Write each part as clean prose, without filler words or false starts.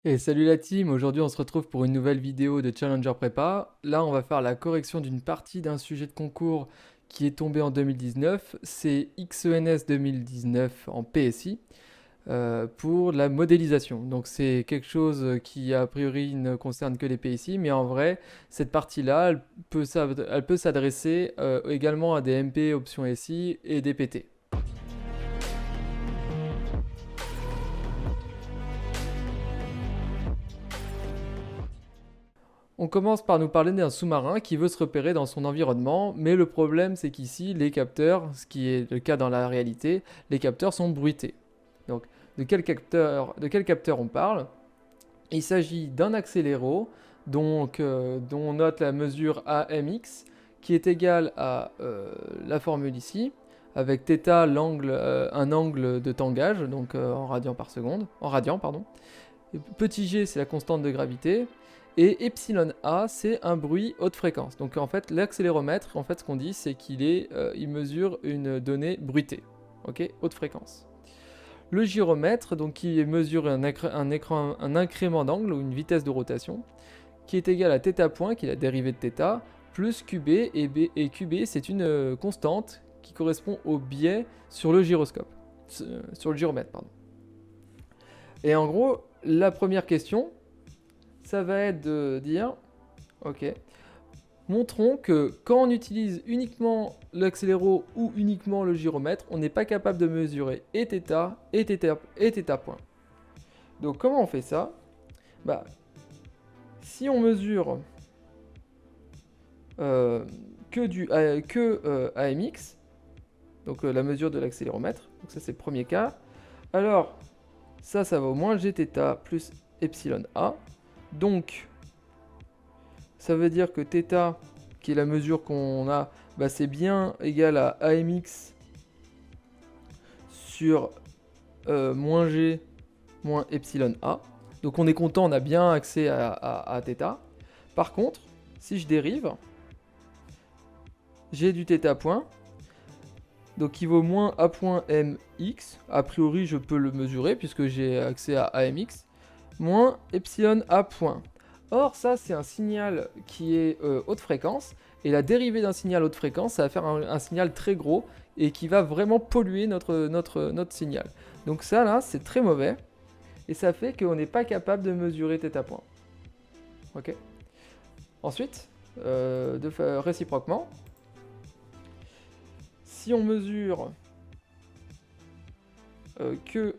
Et salut la team, aujourd'hui on se retrouve pour une nouvelle vidéo de Challenger Prépa. Là on va faire la correction d'une partie d'un sujet de concours qui est tombé en 2019. C'est XENS 2019 en PSI pour la modélisation. Donc c'est quelque chose qui a priori ne concerne que les PSI, mais en vrai cette partie-là elle peut s'adresser également à des MP, options SI et des PT. On commence par nous parler d'un sous-marin qui veut se repérer dans son environnement, mais le problème c'est qu'ici les capteurs, ce qui est le cas dans la réalité, les capteurs sont bruités. Donc de quel capteur on parle? Il s'agit d'un accéléro dont on note la mesure AMX qui est égale à la formule ici, avec θ un angle de tangage, donc en radians par seconde, en radians pardon. Petit g c'est la constante de gravité. Et epsilon A, c'est un bruit haute fréquence. Donc en fait, l'accéléromètre, en fait, ce qu'on dit, c'est il mesure une donnée bruitée, ok, haute fréquence. Le gyromètre, donc qui mesure un incrément d'angle ou une vitesse de rotation, qui est égal à θ point, qui est la dérivée de θ, plus QB, et QB, c'est une constante qui correspond au biais sur le gyroscope, sur le gyromètre, pardon. Et en gros, la première question, ça va être de dire, ok, montrons que quand on utilise uniquement l'accéléro ou uniquement le gyromètre, on n'est pas capable de mesurer et θ et θ point. Donc comment on fait ça? Bah, si on mesure que AMX, donc la mesure de l'accéléromètre, donc ça c'est le premier cas, alors ça va au moins gθ plus epsilon A. Donc, ça veut dire que θ, qui est la mesure qu'on a, bah, c'est bien égal à AMX sur moins G moins epsilon A. Donc on est content, on a bien accès à θ. Par contre, si je dérive, j'ai du θ point, donc qui vaut moins A point MX. A priori, je peux le mesurer puisque j'ai accès à AMX. Moins epsilon A point. Or, ça, c'est un signal qui est haute fréquence, et la dérivée d'un signal haute fréquence, ça va faire un signal très gros, et qui va vraiment polluer notre signal. Donc ça, là, c'est très mauvais, et ça fait qu'on n'est pas capable de mesurer θ point. Ok. Ensuite, réciproquement, si on mesure que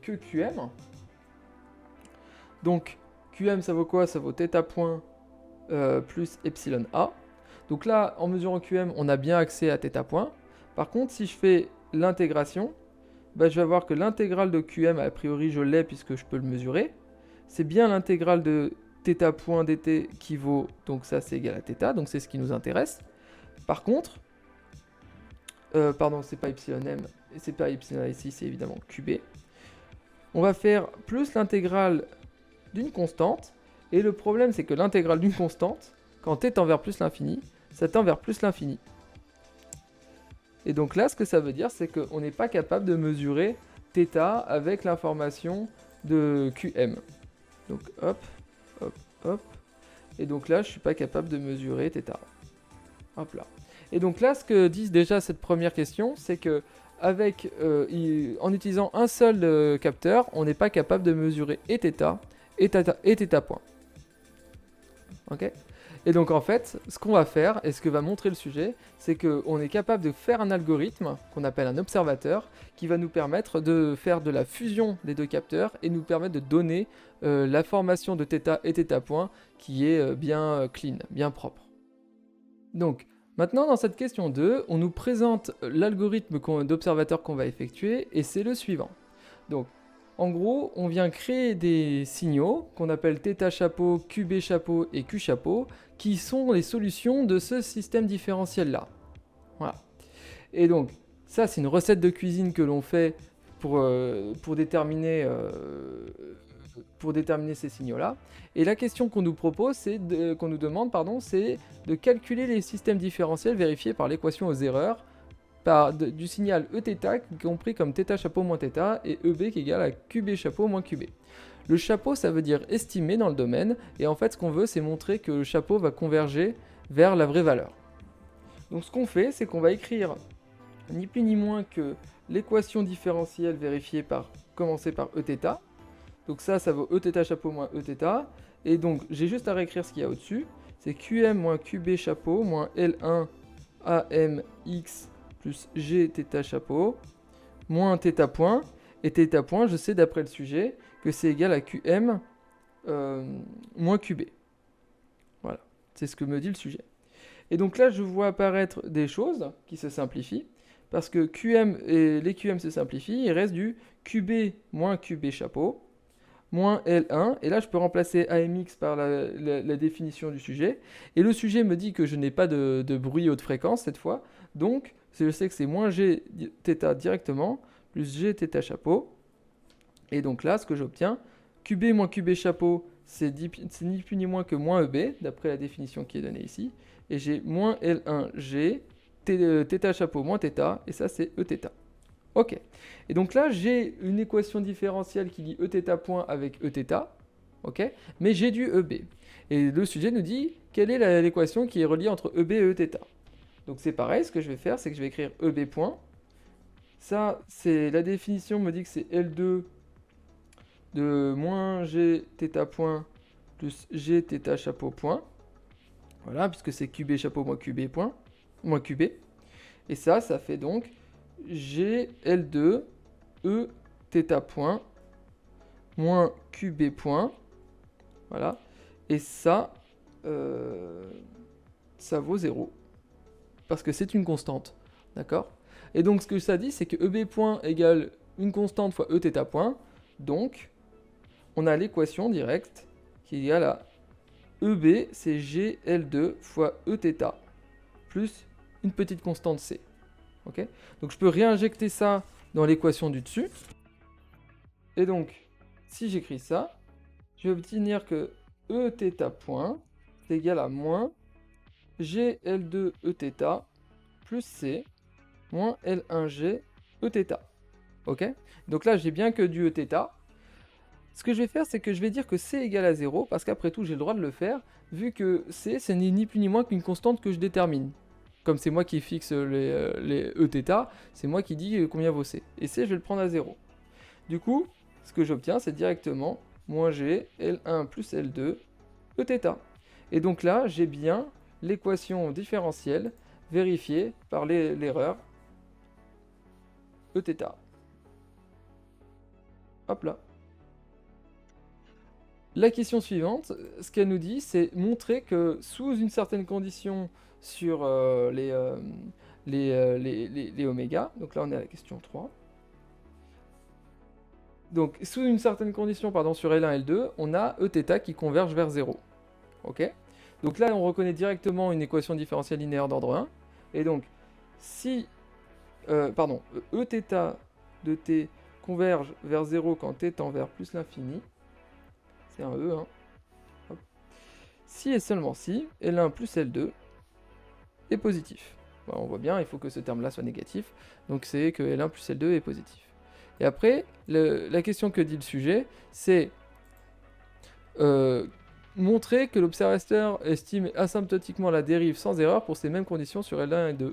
QM. Donc QM ça vaut quoi? Ça vaut θ point plus epsilon A. Donc là, en mesurant QM, on a bien accès à θ point. Par contre, si je fais l'intégration, bah, je vais voir que l'intégrale de QM, a priori, je l'ai puisque je peux le mesurer. C'est bien l'intégrale de θ point dt qui vaut, donc ça c'est égal à θ, donc c'est ce qui nous intéresse. Par contre, pardon, c'est pas epsilon m, c'est pas epsilon ici, c'est évidemment QB. On va faire plus l'intégrale d'une constante, et le problème c'est que l'intégrale d'une constante, quand t tend vers plus l'infini, ça tend vers plus l'infini. Et donc là, ce que ça veut dire, c'est qu'on n'est pas capable de mesurer θ avec l'information de QM. Donc hop, hop, hop. Et donc là, je suis pas capable de mesurer θ. Hop là. Et donc là, ce que disent déjà cette première question, c'est que en utilisant un seul capteur, on n'est pas capable de mesurer et θ et θ point. Ok. Et donc en fait, ce qu'on va faire, et ce que va montrer le sujet, c'est qu'on est capable de faire un algorithme qu'on appelle un observateur, qui va nous permettre de faire de la fusion des deux capteurs et nous permettre de donner la formation de θ et θ point qui est bien clean, bien propre. Donc, maintenant, dans cette question 2, on nous présente l'algorithme d'observateur qu'on va effectuer, et c'est le suivant. Donc, en gros, on vient créer des signaux qu'on appelle θ chapeau, QB chapeau et Q chapeau, qui sont les solutions de ce système différentiel-là. Voilà. Et donc, ça, c'est une recette de cuisine que l'on fait pour déterminer ces signaux-là. Et la question qu'on nous propose, c'est de calculer les systèmes différentiels vérifiés par l'équation aux erreurs du signal Eθ compris comme θ chapeau moins θ et EB qui est égal à QB chapeau moins QB. Le chapeau, ça veut dire estimer dans le domaine, et en fait, ce qu'on veut, c'est montrer que le chapeau va converger vers la vraie valeur. Donc ce qu'on fait, c'est qu'on va écrire ni plus ni moins que l'équation différentielle vérifiée par commencer par Eθ. Donc ça vaut Eθ chapeau moins Eθ. Et donc j'ai juste à réécrire ce qu'il y a au-dessus. C'est QM moins QB chapeau moins L1 AMX plus G θ chapeau moins θ point. Et θ point, je sais d'après le sujet que c'est égal à QM moins QB. Voilà, c'est ce que me dit le sujet. Et donc là, je vois apparaître des choses qui se simplifient, parce que QM et les QM se simplifient, il reste du QB moins QB chapeau, moins L1, et là je peux remplacer AMX par la définition du sujet, et le sujet me dit que je n'ai pas de bruit haute fréquence cette fois, donc je sais que c'est moins G θ directement, plus G θ chapeau, et donc là ce que j'obtiens, QB moins QB chapeau, c'est ni plus ni moins que moins EB, d'après la définition qui est donnée ici, et j'ai moins L1G, θ chapeau moins θ, et ça c'est Eθ. Ok. Et donc là, j'ai une équation différentielle qui lie Eθ point avec Eθ, ok, mais j'ai du EB. Et le sujet nous dit quelle est l'équation qui est reliée entre EB et Eθ. Donc c'est pareil, ce que je vais faire, c'est que je vais écrire EB point. Ça, c'est la définition me dit que c'est L2 de moins G θ point plus G θ chapeau point. Voilà, puisque c'est QB chapeau moins QB point, moins QB. Et ça fait donc GL2 E θ point moins QB point. Voilà. Et ça vaut 0. Parce que c'est une constante. D'accord? Et donc ce que ça dit, c'est que EB point égale une constante fois Eθ point. Donc, on a l'équation directe qui est égale à EB, c'est GL2 fois Eθ plus une petite constante C. Okay, donc je peux réinjecter ça dans l'équation du dessus. Et donc, si j'écris ça, je vais obtenir que Eθ point est égal à moins GL2 Eθ plus C moins L1G Eθ. Ok? Donc là, j'ai bien que du Eθ. Ce que je vais faire, c'est que je vais dire que C égale à 0, parce qu'après tout, j'ai le droit de le faire, vu que C, c'est ni plus ni moins qu'une constante que je détermine. Comme c'est moi qui fixe les Eθ, c'est moi qui dis combien vaut C. Et C, je vais le prendre à 0. Du coup, ce que j'obtiens, c'est directement moins G, L1 plus L2, Eθ. Et donc là, j'ai bien l'équation différentielle vérifiée par l'erreur Eθ. Hop là. La question suivante, ce qu'elle nous dit, c'est montrer que sous une certaine condition sur les oméga, donc là on est à la question 3, donc sous une certaine condition sur L1 et L2, on a Eθ qui converge vers 0. Ok? Donc là on reconnaît directement une équation différentielle linéaire d'ordre 1, et donc si Eθ de t converge vers 0 quand t tend vers plus l'infini, c'est un E, hein. Hop. Si et seulement si, L1 plus L2 est positif. Bon, on voit bien, il faut que ce terme-là soit négatif, donc c'est que L1 plus L2 est positif. Et après, la question que dit le sujet, c'est montrer que l'observateur estime asymptotiquement la dérive sans erreur pour ces mêmes conditions sur L1 et L2.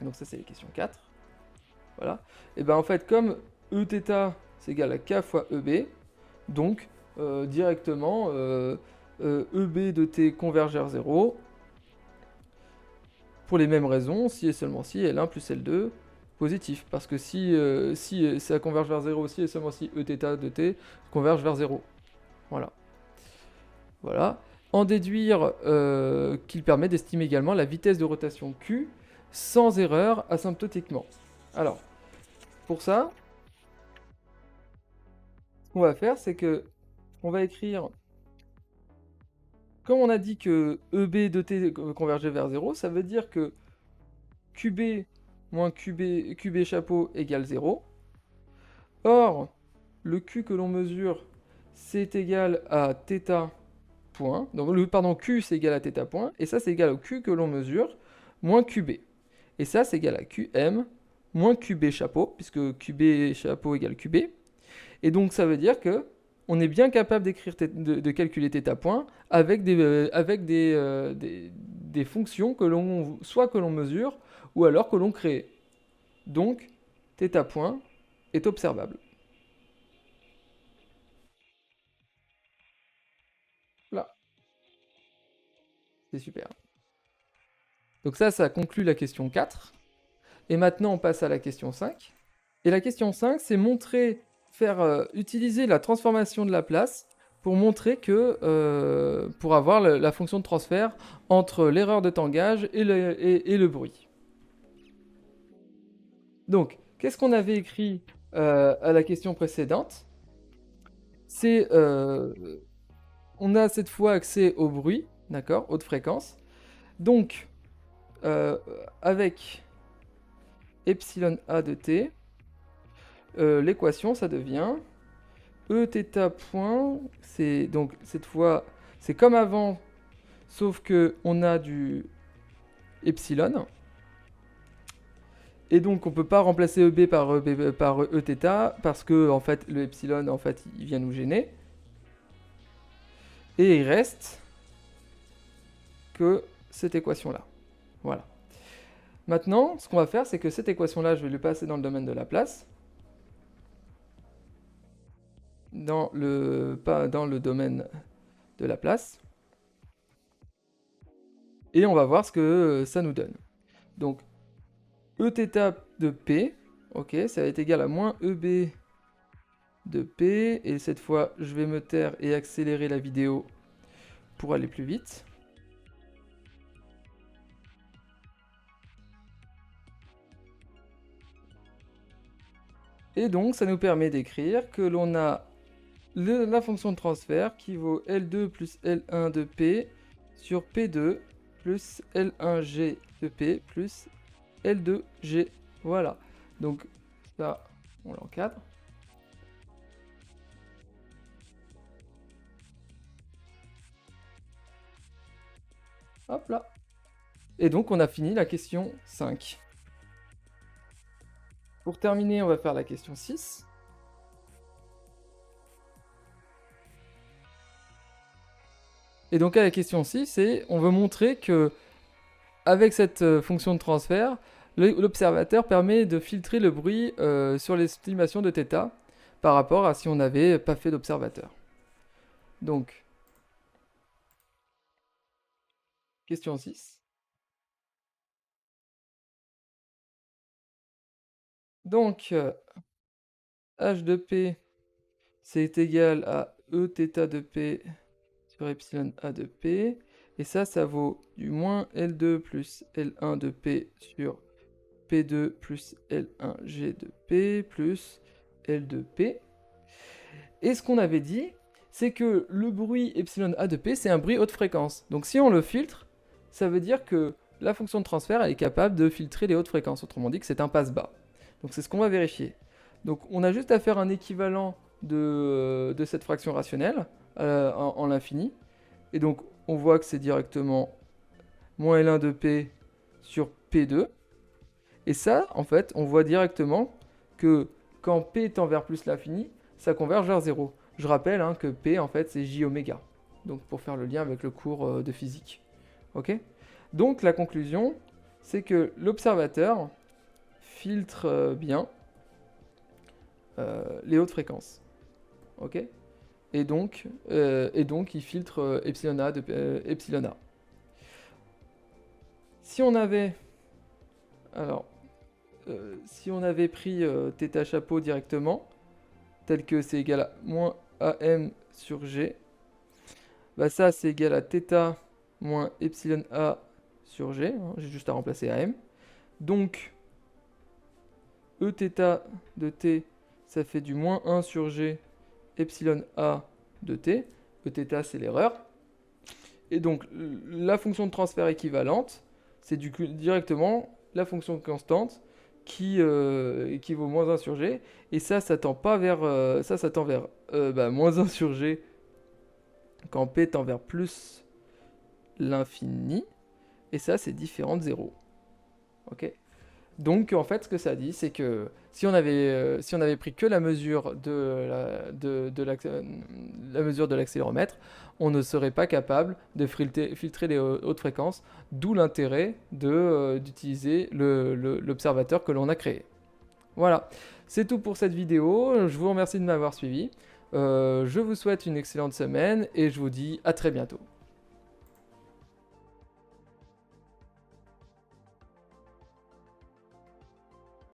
Donc ça, c'est les questions 4. Voilà. Et bien en fait, comme Eθ c'est égal à K fois EB, donc, directement, EB de t converge vers 0, pour les mêmes raisons, si et seulement si L1 plus L2 positif. Parce que si ça converge vers 0, si et seulement si Eθ de t converge vers 0. Voilà. Voilà. En déduire qu'il permet d'estimer également la vitesse de rotation Q sans erreur asymptotiquement. Alors, pour ça, ce qu'on va faire, c'est que on va écrire, comme on a dit que EB de t convergeait vers 0, ça veut dire que QB moins QB chapeau égale 0. Or, le Q que l'on mesure, c'est égal à θ point. Donc, Q c'est égal à θ point, et ça c'est égal au Q que l'on mesure, moins QB. Et ça, c'est égal à QM moins QB chapeau, puisque QB chapeau égale QB. Et donc, ça veut dire que on est bien capable d'écrire de calculer θ point avec des fonctions soit que l'on mesure, ou alors que l'on crée. Donc, θ point est observable. Là. C'est super. Donc ça conclut la question 4. Et maintenant, on passe à la question 5. Et la question 5, c'est utiliser la transformation de Laplace pour montrer que, pour avoir la fonction de transfert entre l'erreur de tangage et le bruit. Donc, qu'est-ce qu'on avait écrit à la question précédente? On a cette fois accès au bruit, d'accord, haute fréquence. Donc, avec epsilon a de t, l'équation, ça devient Eθ point, donc cette fois, c'est comme avant, sauf que on a du epsilon. Et donc on peut pas remplacer EB par Eθ, parce que en fait le epsilon, en fait, il vient nous gêner. Et il reste que cette équation-là. Voilà. Maintenant, ce qu'on va faire, c'est que cette équation-là, je vais lui passer dans le domaine de Laplace. Pas dans le domaine de Laplace. Et on va voir ce que ça nous donne. Donc, Eθ de P, ok, ça va être égal à moins EB de P. Et cette fois, je vais me taire et accélérer la vidéo pour aller plus vite. Et donc, ça nous permet d'écrire que l'on a la fonction de transfert qui vaut L2 plus L1 de P sur P2 plus L1G de P plus L2G. Voilà. Donc, ça, on l'encadre. Hop là. Et donc, on a fini la question 5. Pour terminer, on va faire la question 6. Et donc à la question 6, on veut montrer que avec cette fonction de transfert, l'observateur permet de filtrer le bruit sur l'estimation de θ par rapport à si on n'avait pas fait d'observateur. Donc, question 6. Donc, h de p, c'est égal à Eθ de p sur epsilon a de p. Et ça vaut du moins L2 plus L1 de p sur P2 plus L1G de P plus L de P. Et ce qu'on avait dit, c'est que le bruit epsilon A de P, c'est un bruit haute fréquence. Donc si on le filtre, ça veut dire que la fonction de transfert elle est capable de filtrer les hautes fréquences. Autrement dit que c'est un passe-bas. Donc c'est ce qu'on va vérifier. Donc on a juste à faire un équivalent de cette fraction rationnelle en l'infini. Et donc on voit que c'est directement moins L1 de P sur P2. Et ça, en fait, on voit directement que quand P tend vers plus l'infini, ça converge vers 0. Je rappelle que P, en fait, c'est J oméga. Donc, pour faire le lien avec le cours de physique. Ok? Donc, la conclusion, c'est que l'observateur filtre bien les hautes fréquences. Ok? Et donc, il filtre epsilon A de epsilon A. Si on avait... Alors, si on avait pris θ chapeau directement, tel que c'est égal à moins AM sur G, bah ça c'est égal à θ moins epsilon A sur G, j'ai juste à remplacer AM. Donc, Eθ de T, ça fait du moins 1 sur G epsilon A de T. Eθ c'est l'erreur. Et donc, la fonction de transfert équivalente, c'est directement la fonction constante qui vaut moins 1 sur G. Et ça tend pas vers... ça tend vers moins 1 sur G quand P tend vers plus l'infini. Et ça, c'est différent de 0. Ok? Donc en fait, ce que ça dit, c'est que si on avait pris que la mesure la mesure de l'accéléromètre, on ne serait pas capable de filtrer les hautes fréquences, d'où l'intérêt d'utiliser l'observateur que l'on a créé. Voilà, c'est tout pour cette vidéo, je vous remercie de m'avoir suivi, je vous souhaite une excellente semaine et je vous dis à très bientôt.